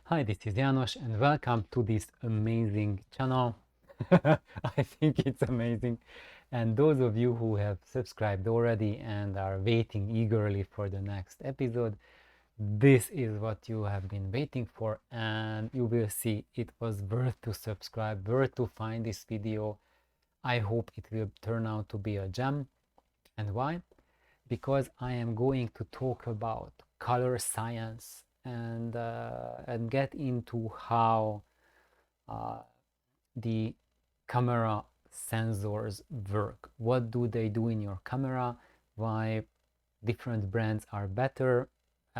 Hi, this is János and welcome to this amazing channel. I think it's amazing. And those of you who have subscribed already and are waiting eagerly for the next episode, this is what you have been waiting for, and you will see it was worth to subscribe, worth to find this video. I hope it will turn out to be a gem. And why? Because I am going to talk about color science and get into how the camera sensors work. What do they do in your camera? Why different brands are better,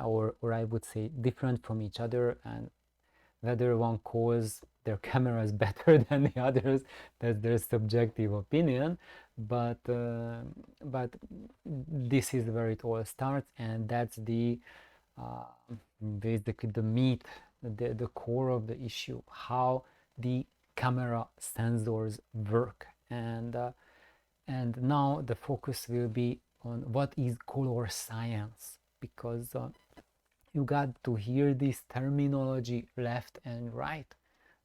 or I would say different from each other, and whether one calls their cameras better than the others, that's their subjective opinion. But this is where it all starts, and that's the basically the meat, the core of the issue, how the camera sensors work. And now the focus will be on what is color science, because you got to hear this terminology left and right.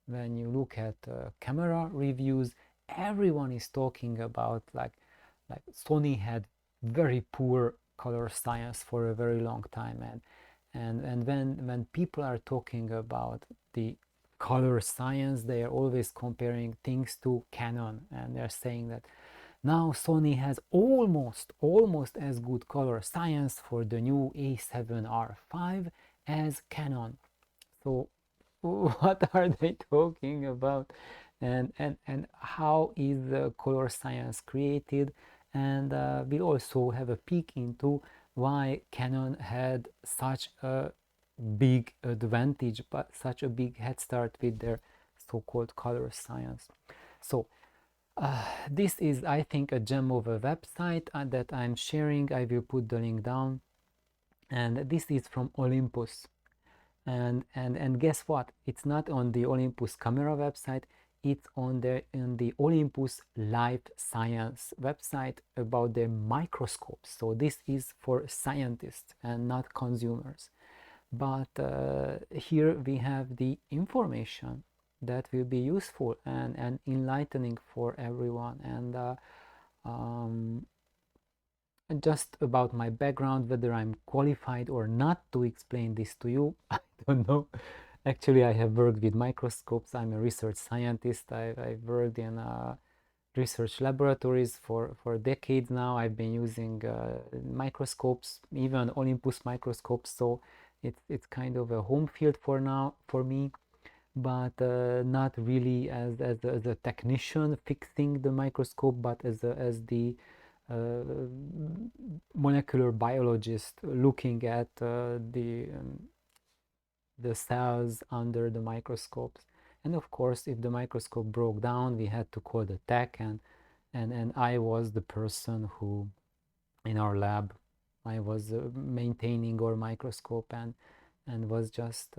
When you look at camera reviews, everyone is talking about like Sony had very poor color science for a very long time, and when people are talking about the color science, they are always comparing things to Canon, and they're saying that now Sony has almost as good color science for the new A7R5 as Canon. So what are they talking about, and how is the color science created? And we'll also have a peek into why Canon had such a big advantage, but such a big head start with their so-called color science. So this is, I think, a gem of a website that I'm sharing. I will put the link down, and this is from Olympus. And guess what? It's not on the Olympus camera website. It's on the Olympus Life Science website about their microscopes. So this is for scientists and not consumers. But here we have the information that will be useful and enlightening for everyone. And just about my background, whether I'm qualified or not to explain this to you, I don't know. Actually, I have worked with microscopes. I'm a research scientist. I've worked in research laboratories for decades now. I've been using microscopes, even Olympus microscopes. So it's kind of a home field for now for me, but not really as a technician fixing the microscope, but as the molecular biologist looking at the cells under the microscopes. And of course, if the microscope broke down, we had to call the tech, and I was the person who, in our lab, I was maintaining our microscope and was just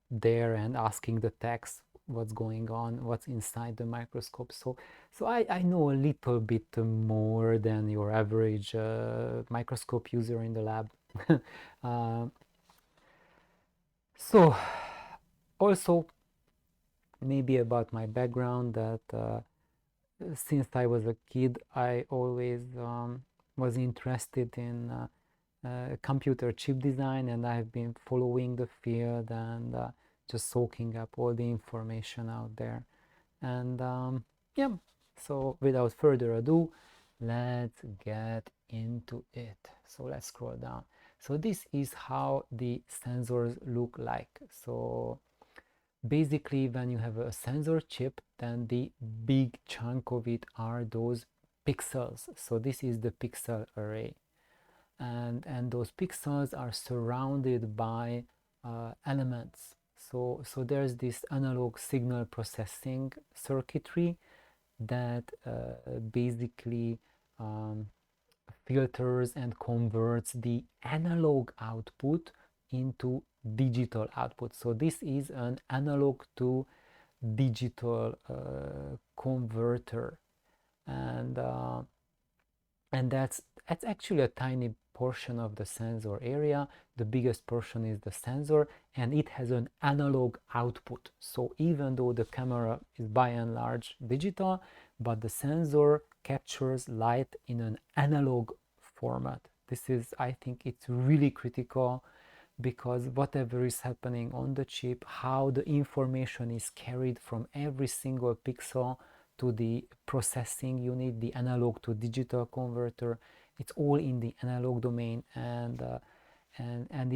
there and asking the techs what's going on, what's inside the microscope. So I know a little bit more than your average microscope user in the lab. uh, so also maybe about my background, that since I was a kid, I always was interested in computer chip design, and I've been following the field and just soaking up all the information out there. And yeah, so without further ado, let's get into it. So let's scroll down. So this is how the sensors look like. So basically, when you have a sensor chip, then the big chunk of it are those pixels. So this is the pixel array, and those pixels are surrounded by elements. So there's this analog signal processing circuitry that basically filters and converts the analog output into digital output. So this is an analog to digital converter, and that's actually a tiny portion of the sensor area. The biggest portion is the sensor, and it has an analog output. So even though the camera is by and large digital, but the sensor captures light in an analog format. This is, I think it's really critical, because whatever is happening on the chip, how the information is carried from every single pixel to the processing unit, the analog to digital converter, it's all in the analog domain, and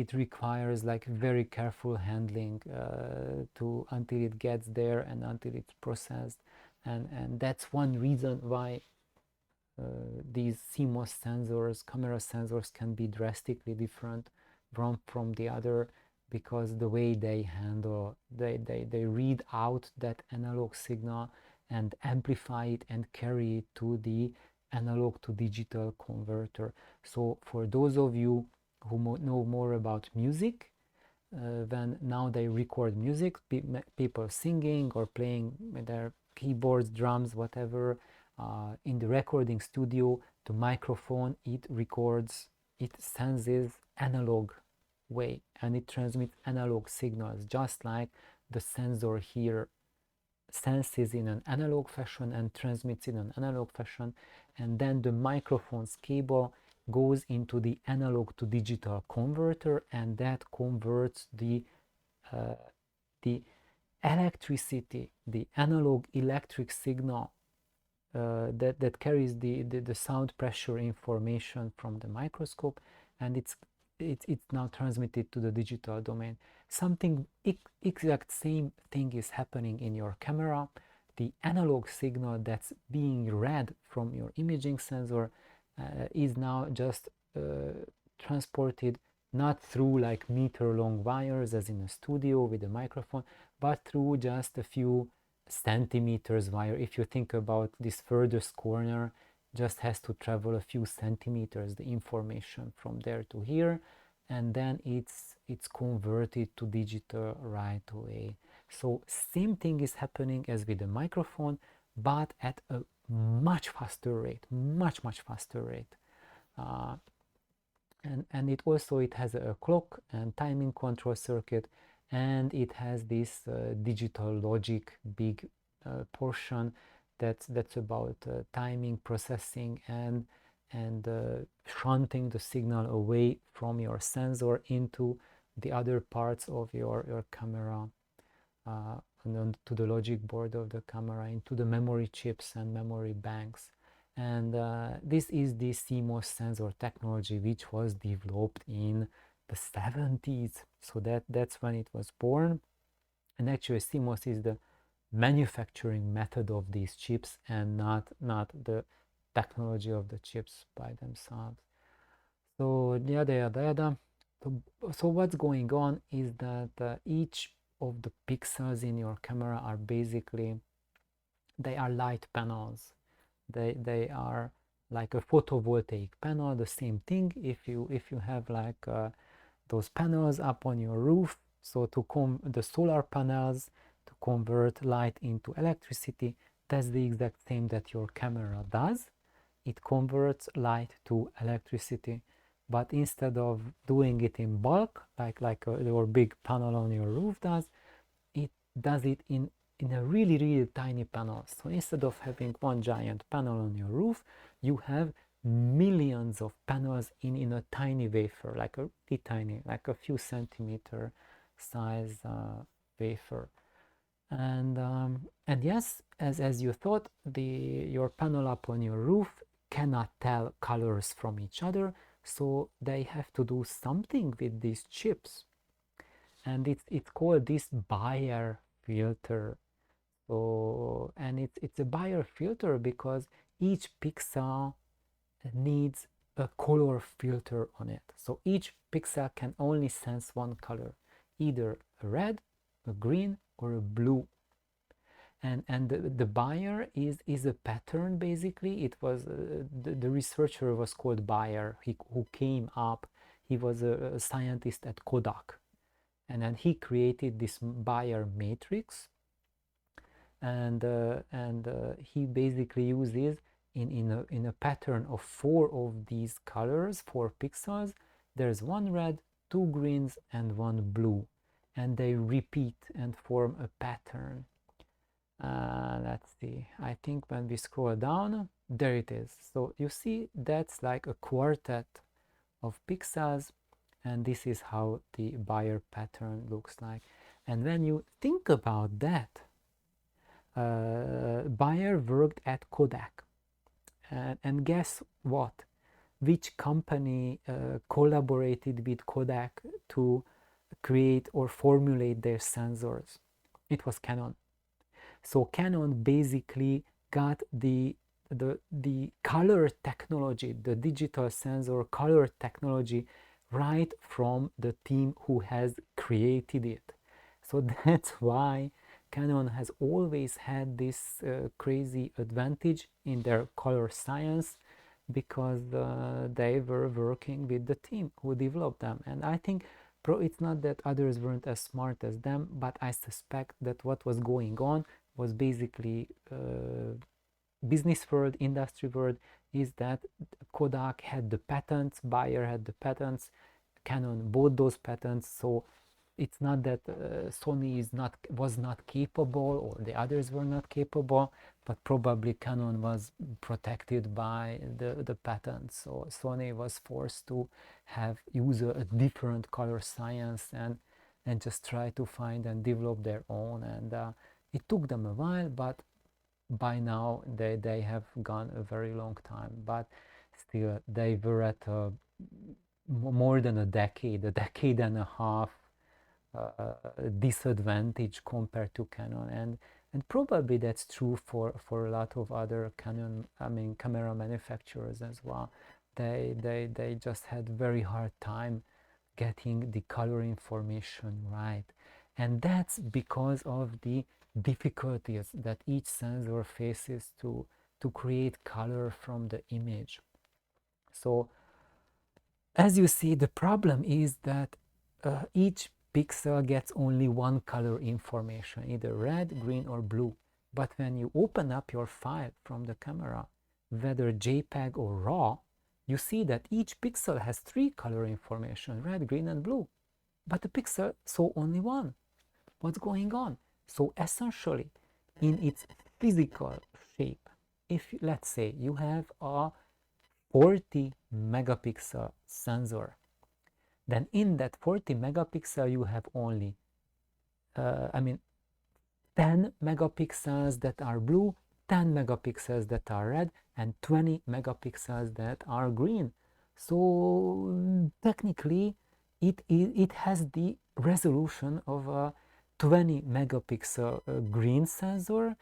it requires like very careful handling until it gets there and until it's processed, and that's one reason why these CMOS sensors, camera sensors, can be drastically different from the other, because the way they handle, they read out that analog signal and amplify it and carry it to the analog to digital converter. So for those of you who know more about music, when now they record music, people singing or playing with their keyboards, drums, whatever, in the recording studio, the microphone, it records, it senses analog way, and it transmits analog signals, just like the sensor here senses in an analog fashion and transmits in an analog fashion, and then the microphone's cable goes into the analog to digital converter, and that converts the electricity, the analog electric signal that carries the sound pressure information from the microscope, and it's now transmitted to the digital domain. Something exact same thing is happening in your camera. The analog signal that's being read from your imaging sensor is now just transported not through like meter-long wires as in a studio with a microphone, but through just a few centimeters wire. If you think about this furthest corner, just has to travel a few centimeters, the information from there to here, and then it's converted to digital right away. So same thing is happening as with the microphone, but at a much faster rate, much faster rate. And it also, it has a clock and timing control circuit, and it has this digital logic big portion that's about timing, processing, and shunting the signal away from your sensor into the other parts of your camera, and to the logic board of the camera, into the memory chips and memory banks. And this is the CMOS sensor technology, which was developed in the 70s. So that's when it was born. And actually CMOS is the manufacturing method of these chips, and not the technology of the chips by themselves. So yada. So what's going on is that each of the pixels in your camera are basically, they are light panels. They are like a photovoltaic panel. The same thing if you have like those panels up on your roof. So the solar panels to convert light into electricity, that's the exact same that your camera does. It converts light to electricity, but instead of doing it in bulk like your big panel on your roof does, it does it in a really tiny panel. So instead of having one giant panel on your roof, you have millions of panels in a tiny wafer, like a really tiny, like a few centimeter size wafer. And yes, as you thought, your panel up on your roof cannot tell colors from each other, so they have to do something with these chips, and it's called this Bayer filter. So, and it's a Bayer filter because each pixel needs a color filter on it. So each pixel can only sense one color, either a red, a green, or a blue. And the Bayer is a pattern, basically. It was the researcher was called Bayer, who came up. He was a scientist at Kodak, and then he created this Bayer matrix, and he basically uses in a pattern of 4 of these colors, 4 pixels, there's 1 red, 2 greens, and 1 blue, and they repeat and form a pattern. Let's see, I think when we scroll down, there it is. So you see, that's like a quartet of pixels, and this is how the Bayer pattern looks like. And when you think about that, Bayer worked at Kodak, and guess what? Which company collaborated with Kodak to create or formulate their sensors? It was Canon. So Canon basically got the color technology, the digital sensor color technology, right from the team who has created it. So that's why Canon has always had this crazy advantage in their color science, because they were working with the team who developed them. And I think it's not that others weren't as smart as them, but I suspect that what was going on was basically business world, industry world, is that Kodak had the patents, Bayer had the patents, Canon bought those patents. So it's not that Sony was not capable, or the others were not capable, but probably Canon was protected by the patents. So Sony was forced to use a different color science and just try to find and develop their own. And it took them a while, but by now they have gone a very long time. But still, they were at more than a decade and a half disadvantage compared to Canon, and probably that's true for a lot of other camera manufacturers as well. They just had very hard time getting the color information right, and that's because of the difficulties that each sensor faces to create color from the image. So as you see, the problem is that each pixel gets only one color information, either red, green, or blue. But when you open up your file from the camera, whether JPEG or RAW, you see that each pixel has 3 color information, red, green, and blue. But the pixel saw only one. What's going on? So essentially, in its physical shape, if let's say you have a 40 megapixel sensor, then in that 40 megapixel you have only 10 megapixels that are blue, 10 megapixels that are red, and 20 megapixels that are green. So technically it has the resolution of a 20 megapixel green sensor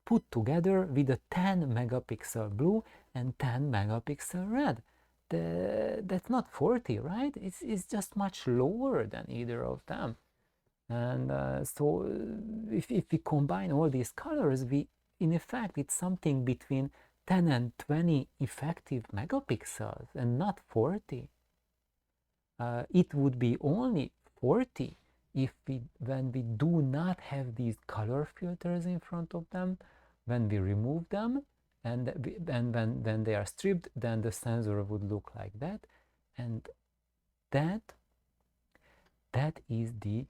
put together with a 10 megapixel blue and 10 megapixel red. That's not 40, right? It's just much lower than either of them. And so if we combine all these colors, in effect it's something between 10 and 20 effective megapixels and not 40. It would be only 40 when we do not have these color filters in front of them, when we remove them, and when they are stripped, then the sensor would look like that. And that is the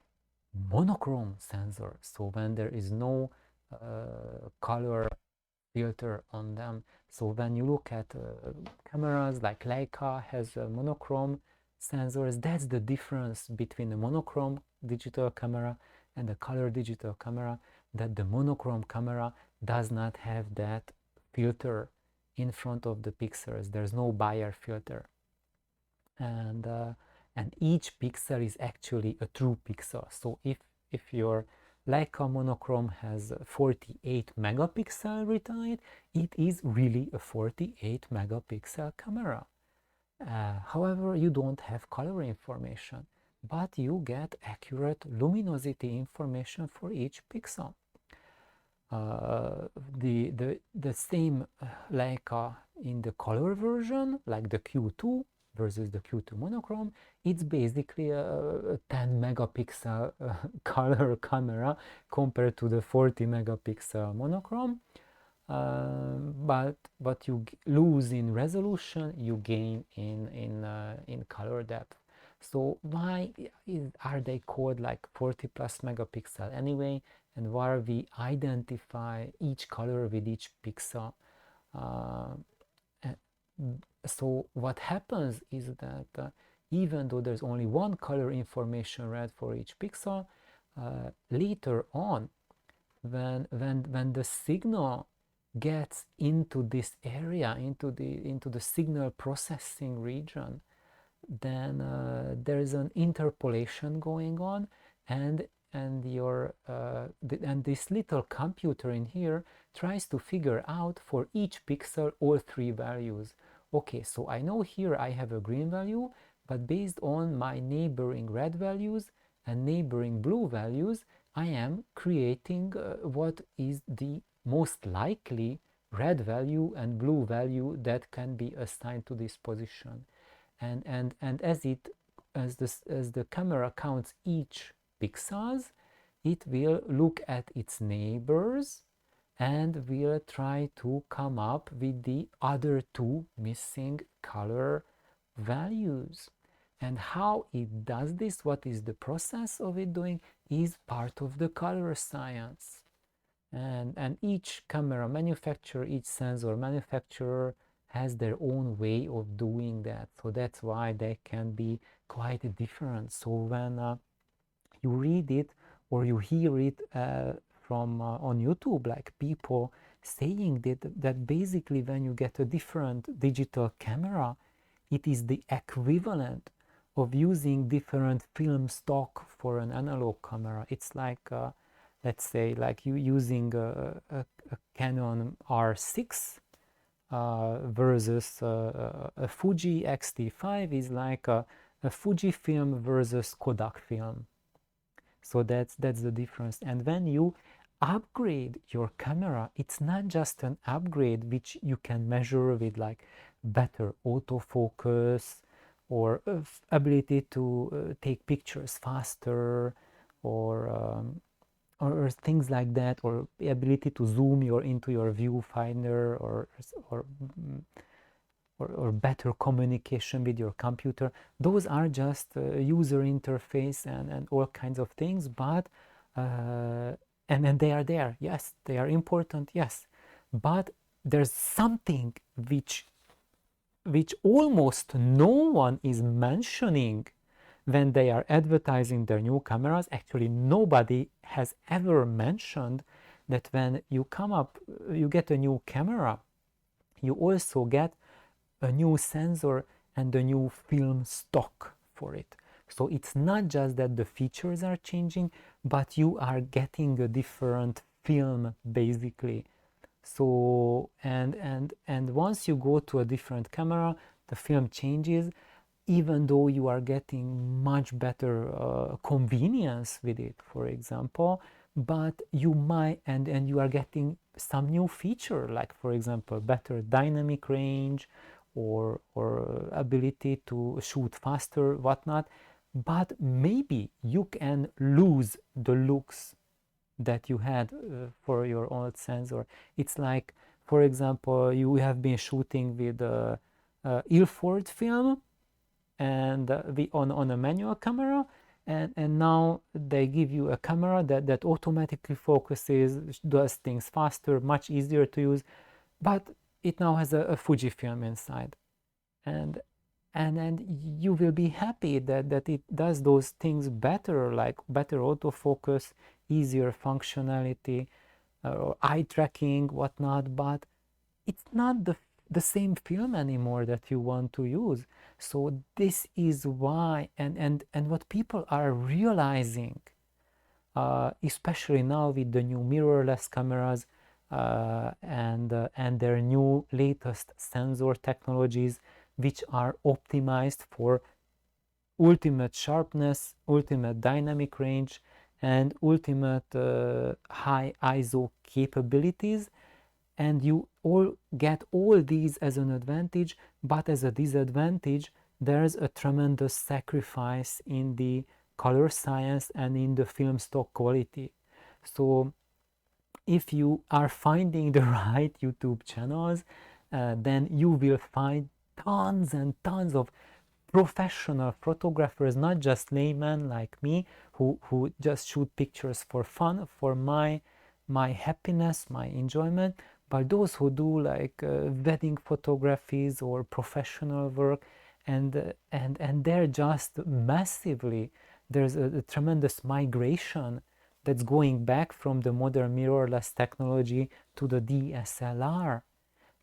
monochrome sensor. So when there is no color filter on them. So when you look at cameras like Leica has monochrome sensors, that's the difference between a monochrome digital camera and a color digital camera, that the monochrome camera does not have that filter in front of the pixels. There's no Bayer filter, and each pixel is actually a true pixel. So if your Leica monochrome has 48 megapixel retain, it is really a 48 megapixel camera. However, you don't have color information, but you get accurate luminosity information for each pixel. The same Leica in the color version, like the Q2 versus the Q2 monochrome, it's basically a 10 megapixel color camera compared to the 40 megapixel monochrome. but you lose in resolution, you gain in color depth. So why are they called like 40 plus megapixel anyway, and why we identify each color with each pixel? uh, so what happens is that even though there's only one color information read for each pixel, later on, when the signal gets into this area, into the signal processing region, then there is an interpolation going on, and and this little computer in here tries to figure out for each pixel all three values. Okay, so I know here I have a green value, but based on my neighboring red values and neighboring blue values, I am creating what is the most likely red value and blue value that can be assigned to this position. And as the camera counts each pixels, it will look at its neighbors and will try to come up with the other two missing color values. And how it does this, what is the process of it doing, is part of the color science. And each camera manufacturer, each sensor manufacturer has their own way of doing that. So that's why they can be quite different. So when you read it or you hear it from on YouTube, like people saying that basically when you get a different digital camera, it is the equivalent of using different film stock for an analog camera. It's like let's say like you using a Canon R6 versus a Fuji X-T5 is like a Fujifilm versus Kodak film. So that's the difference. And when you upgrade your camera, it's not just an upgrade which you can measure with like better autofocus or ability to take pictures faster, or things like that, or the ability to zoom into your viewfinder, or better communication with your computer. Those are just user interface and all kinds of things, but and they are there, yes, they are important, yes, but there's something which almost no one is mentioning when they are advertising their new cameras. Actually, nobody has ever mentioned that when you get a new camera, you also get a new sensor and a new film stock for it. So it's not just that the features are changing, but you are getting a different film basically. So and once you go to a different camera, the film changes, even though you are getting much better convenience with it, for example, but you might, and you are getting some new feature, like for example better dynamic range, or ability to shoot faster, whatnot, but maybe you can lose the looks that you had for your old sensor. It's like, for example, you have been shooting with Ilford film and on a manual camera, and now they give you a camera that automatically focuses, does things faster, much easier to use, but it now has a Fujifilm inside, and you will be happy that it does those things better, like better autofocus, easier functionality, or eye tracking, whatnot, but it's not the same film anymore that you want to use. So this is why, and what people are realizing, especially now with the new mirrorless cameras and their new latest sensor technologies, which are optimized for ultimate sharpness, ultimate dynamic range, and ultimate high ISO capabilities. And you all get all these as an advantage, but as a disadvantage, there's a tremendous sacrifice in the color science and in the film stock quality. So if you are finding the right YouTube channels, then you will find tons and tons of professional photographers, not just laymen like me who just shoot pictures for fun, for my happiness, my enjoyment, but those who do like wedding photographies or professional work, and they're just massively, there's a tremendous migration that's going back from the modern mirrorless technology to the DSLR,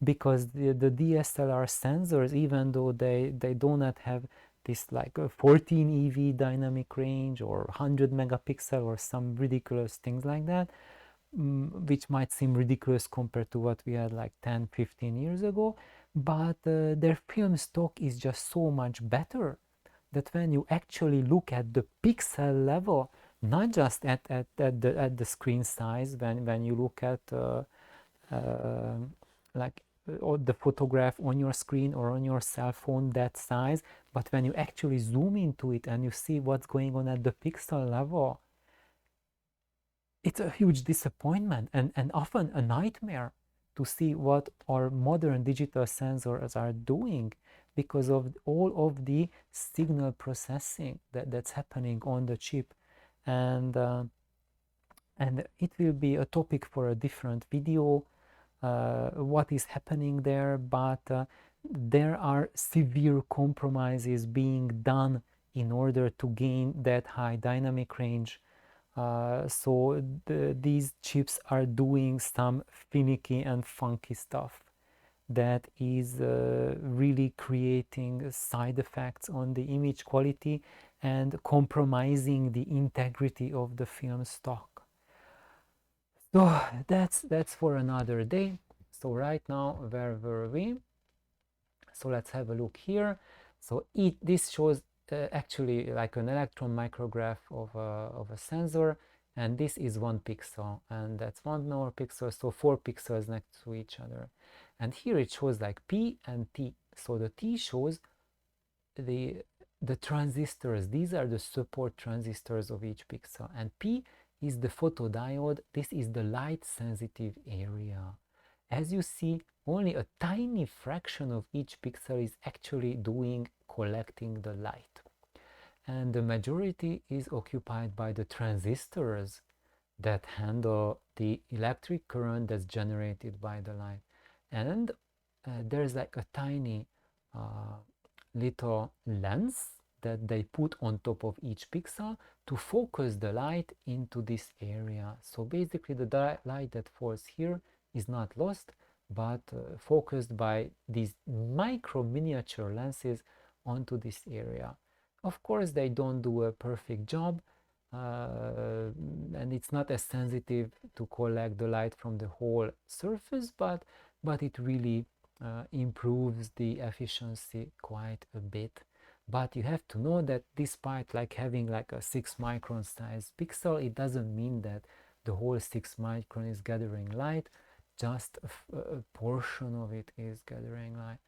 because the DSLR sensors, even though they do not have this like a 14 EV dynamic range or 100 megapixel or some ridiculous things like that, which might seem ridiculous compared to what we had like 10-15 years ago, but their film stock is just so much better that when you actually look at the pixel level, not just at the screen size, when you look at uh, like or the photograph on your screen or on your cell phone that size, but when you actually zoom into it and you see what's going on at the pixel level, it's a huge disappointment and often a nightmare to see what our modern digital sensors are doing, because of all of the signal processing that's happening on the chip. And it will be a topic for a different video, what is happening there, but there are severe compromises being done in order to gain that high dynamic range. So these chips are doing some finicky and funky stuff that is really creating side effects on the image quality and compromising the integrity of the film stock. So that's for another day. So right now, where were we? So let's have a look here. So this shows actually like an electron micrograph of a sensor, and this is 1 pixel, and that's 1 more pixel, so 4 pixels next to each other. And here it shows like P and T. So the T shows the transistors. These are the support transistors of each pixel, and P is the photodiode. This is the light sensitive area. As you see, only a tiny fraction of each pixel is actually collecting the light, and the majority is occupied by the transistors that handle the electric current that's generated by the light. And there's like a tiny little lens that they put on top of each pixel to focus the light into this area. So basically the light that falls here is not lost, but focused by these micro miniature lenses onto this area. Of course, they don't do a perfect job, and it's not as sensitive to collect the light from the whole surface, but it really improves the efficiency quite a bit. But you have to know that despite like having like a 6 micron size pixel, it doesn't mean that the whole 6 micron is gathering light. Just a portion of it is gathering light.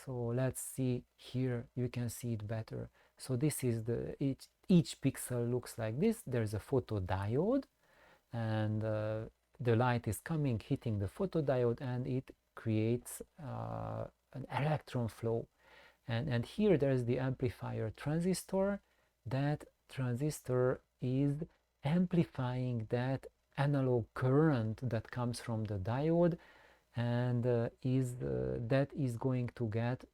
So let's see here, you can see it better. So this is each pixel looks like this. There's a photodiode, and the light is coming, hitting the photodiode, and it creates an electron flow. And here there's the amplifier transistor. That transistor is amplifying that analog current that comes from the diode, and that is going to get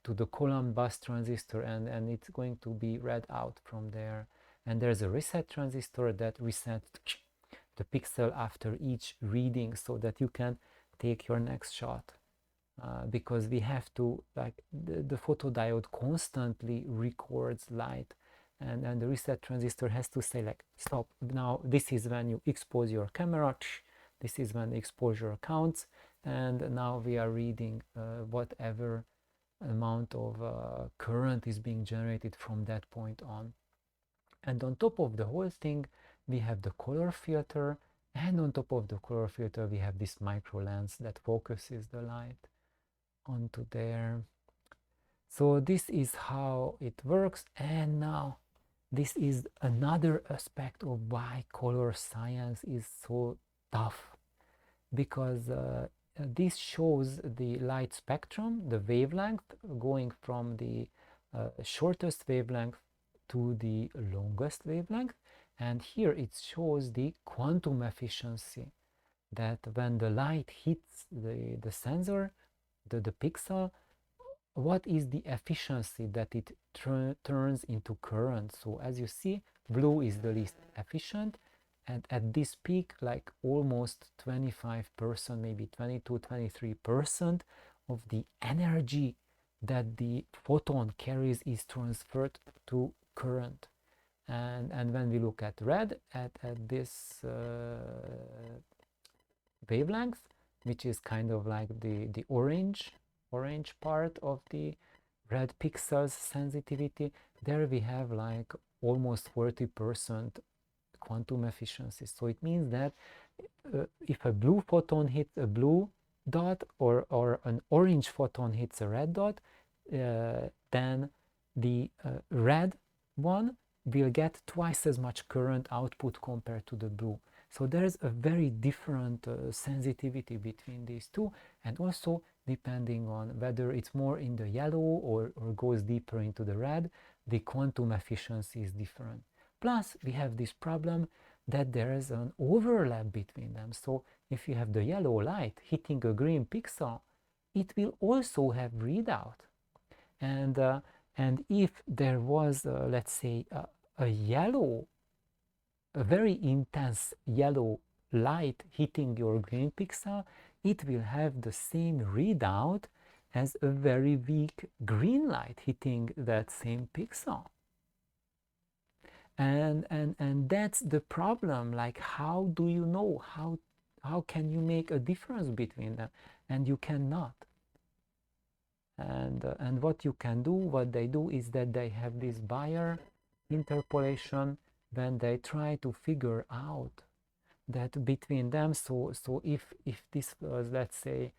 to the column bus transistor, and it's going to be read out from there. And there's a reset transistor that resets the pixel after each reading so that you can take your next shot. Because we have to, like, the photodiode constantly records light, and the reset transistor has to say like, stop, now this is when you expose your camera, this is when the exposure counts, and now we are reading whatever amount of current is being generated from that point on. And on top of the whole thing, we have the color filter, and on top of the color filter we have this micro lens that focuses the light onto there. So this is how it works. And now this is another aspect of why color science is so tough. because this shows the light spectrum, the wavelength, going from the shortest wavelength to the longest wavelength. And here it shows the quantum efficiency, that when the light hits the sensor, the pixel, what is the efficiency that it turns into current. So as you see, blue is the least efficient, and at this peak, like almost 25%, maybe 22, 23% of the energy that the photon carries is transferred to current. And when we look at red, at this wavelength, which is kind of like the orange part of the red pixels sensitivity, there we have like almost 40% quantum efficiency. So it means that if a blue photon hits a blue dot, or an orange photon hits a red dot, then the red one will get twice as much current output compared to the blue. So there's a very different sensitivity between these two, and also depending on whether it's more in the yellow or goes deeper into the red, the quantum efficiency is different. Plus, we have this problem that there is an overlap between them. So if you have the yellow light hitting a green pixel, it will also have readout. And if there was, let's say, a very intense yellow light hitting your green pixel, it will have the same readout as a very weak green light hitting that same pixel. And that's the problem. Like, how do you know? How can you make a difference between them? And you cannot. And what you can do, what they do, is that they have this Bayer interpolation when they try to figure out that between them. So if this was, let's say,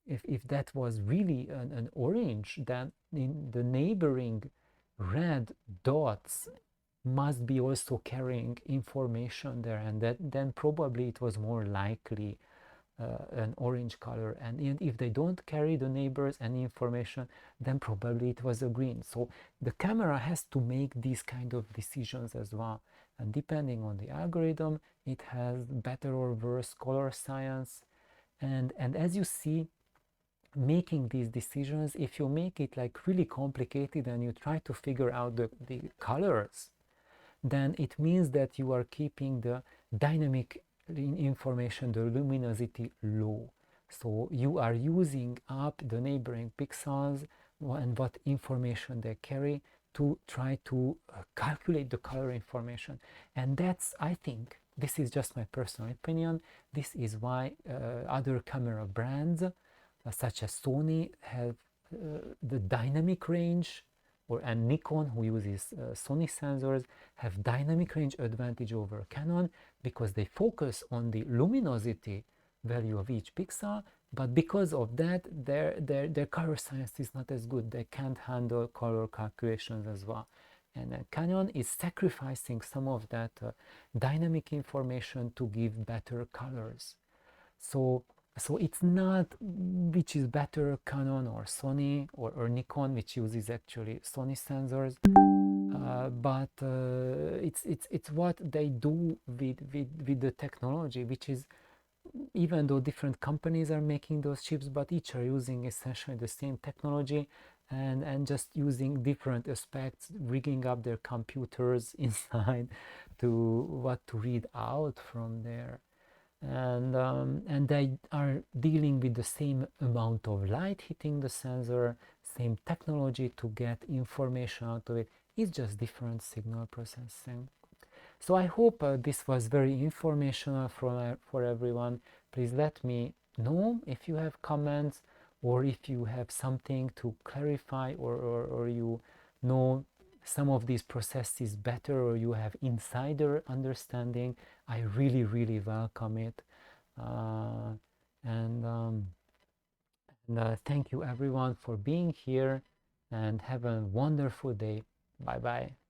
if that was really an orange, then in the neighboring red dots must be also carrying information there, and then probably it was more likely an orange color. And if they don't carry the neighbors any information, then probably it was a green. So the camera has to make these kind of decisions as well, and depending on the algorithm, it has better or worse color science. And as you see, making these decisions, if you make it like really complicated and you try to figure out the colors, then it means that you are keeping the dynamic information, the luminosity, low. So you are using up the neighboring pixels and what information they carry to try to calculate the color information. And that's, I think, this is just my personal opinion, this is why other camera brands such as Sony have the dynamic range, and Nikon, who uses Sony sensors, have dynamic range advantage over Canon, because they focus on the luminosity value of each pixel, but because of that, their color science is not as good. They can't handle color calculations as well. And Canon is sacrificing some of that dynamic information to give better colors. So it's not which is better, Canon or Sony or Nikon, which uses actually Sony sensors, but it's what they do with the technology, which is, even though different companies are making those chips, but each are using essentially the same technology, and just using different aspects, rigging up their computers inside to what to read out from there. And they are dealing with the same amount of light hitting the sensor, same technology to get information out of it. It's just different signal processing. So I hope this was very informational for everyone. Please let me know if you have comments, or if you have something to clarify, or you know some of these processes better, or you have insider understanding. I really welcome it. And thank you everyone for being here, and have a wonderful day. Bye bye.